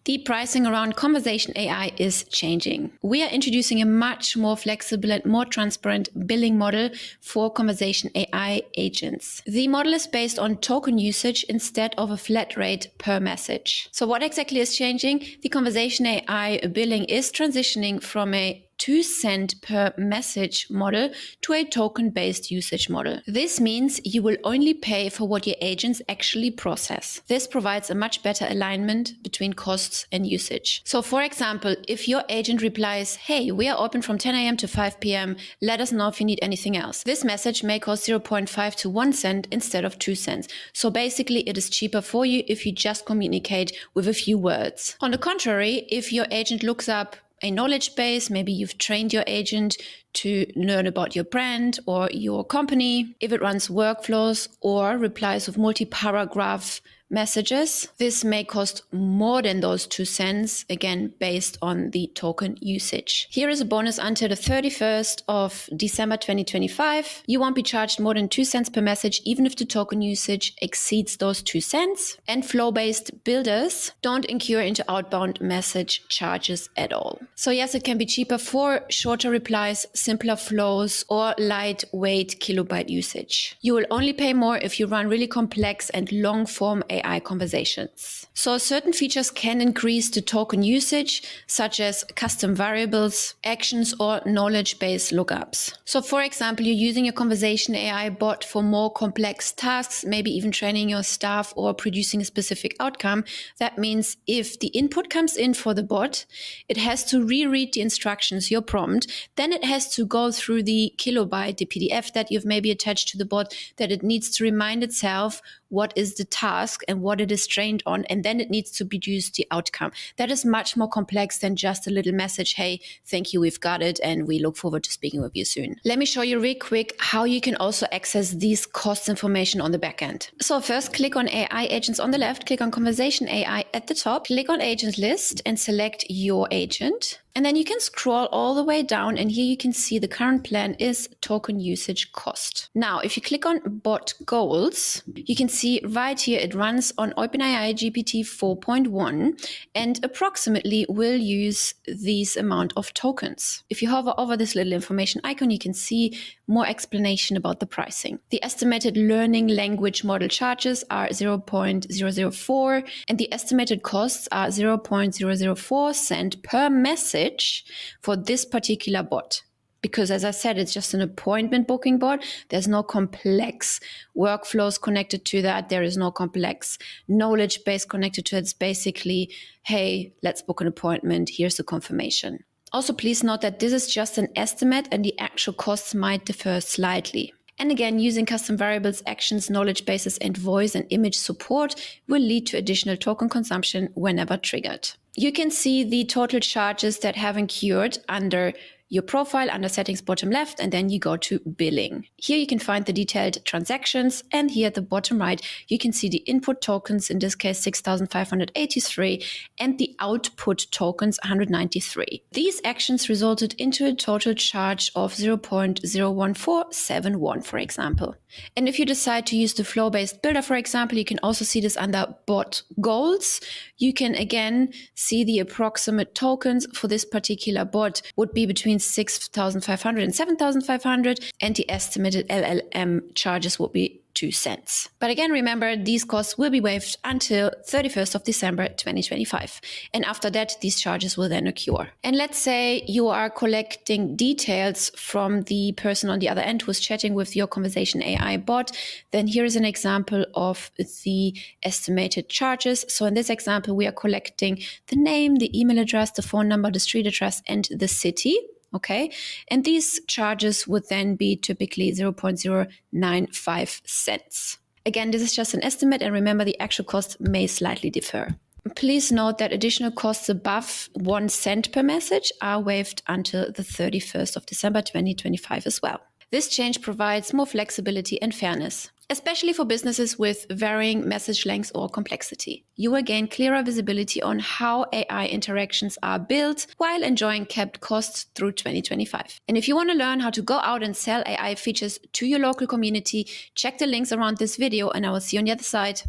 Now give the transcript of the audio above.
The pricing around conversation AI is changing. We are introducing a much more flexible and more transparent billing model for conversation AI agents. The model is based on token usage instead of a flat rate per message. So what exactly is changing? The conversation AI billing is transitioning from a 2 cent per message model to a token-based usage model. This means you will only pay for what your agents actually process. This provides a much better alignment between costs and usage. So for example, if your agent replies, "Hey, we are open from 10 a.m. to 5 p.m. Let us know if you need anything else." This message may cost 0.5 to 1 cent instead of 2 cents. So basically it is cheaper for you if you just communicate with a few words. On the contrary, if your agent looks up a knowledge base, maybe you've trained your agent to learn about your brand or your company, if it runs workflows or replies with multi-paragraph messages, this may cost more than those 2 cents, again, based on the token usage. Here is a bonus until the 31st of December 2025. You won't be charged more than 2 cents per message, even if the token usage exceeds those 2 cents. And flow-based builders don't incur into outbound message charges at all. So yes, it can be cheaper for shorter replies, simpler flows, or lightweight kilobyte usage. You will only pay more if you run really complex and long-form AI conversations. So certain features can increase the token usage, such as custom variables, actions, or knowledge-based lookups. So for example, you're using a conversation AI bot for more complex tasks, maybe even training your staff or producing a specific outcome. That means if the input comes in for the bot, it has to reread the instructions, your prompt, then it has to go through the kilobyte, the PDF that you've maybe attached to the bot, that it needs to remind itself what is the task and what it is trained on, and then it needs to produce the outcome. That is much more complex than just a little message, "Hey, thank you, we've got it, and we look forward to speaking with you soon." Let me show you real quick how you can also access these cost information on the back end. So first, click on AI agents on the left, click on conversation AI at the top, click on agent list and select your agent. And then you can scroll all the way down, and here you can see the current plan is token usage cost. Now, if you click on bot goals, you can see right here it runs on OpenAI GPT 4.1 and approximately will use these amount of tokens. If you hover over this little information icon, you can see more explanation about the pricing. The estimated learning language model charges are 0.004 and the estimated costs are 0.004 cent per message for this particular bot. Because as I said, it's just an appointment booking bot. There's no complex workflows connected to that. There is no complex knowledge base connected to it. It's basically, "Hey, let's book an appointment. Here's the confirmation." Also, please note that this is just an estimate and the actual costs might differ slightly. And again, using custom variables, actions, knowledge bases, and voice and image support will lead to additional token consumption whenever triggered. You can see the total charges that have incurred under your profile, under settings bottom left, and then you go to billing. Here you can find the detailed transactions, and here at the bottom right, you can see the input tokens, in this case 6,583, and the output tokens 193. These actions resulted into a total charge of 0.01471, for example. And if you decide to use the flow-based builder, for example, you can also see this under bot goals. You can again see the approximate tokens for this particular bot would be between 6,500 and 7,500, and the estimated LLM charges will be 2 cents. But again, remember, these costs will be waived until 31st of December 2025. And after that, these charges will then occur. And let's say you are collecting details from the person on the other end who's chatting with your conversation AI bot. Then here is an example of the estimated charges. So in this example, we are collecting the name, the email address, the phone number, the street address, and the city. Okay, and these charges would then be typically 0.095 cents. Again, this is just an estimate, and remember the actual cost may slightly differ. Please note that additional costs above 1 cent per message are waived until the 31st of December 2025 as well. This change provides more flexibility and fairness, especially for businesses with varying message lengths or complexity. You will gain clearer visibility on how AI interactions are built while enjoying capped costs through 2025. And if you want to learn how to go out and sell AI features to your local community, check the links around this video and I will see you on the other side.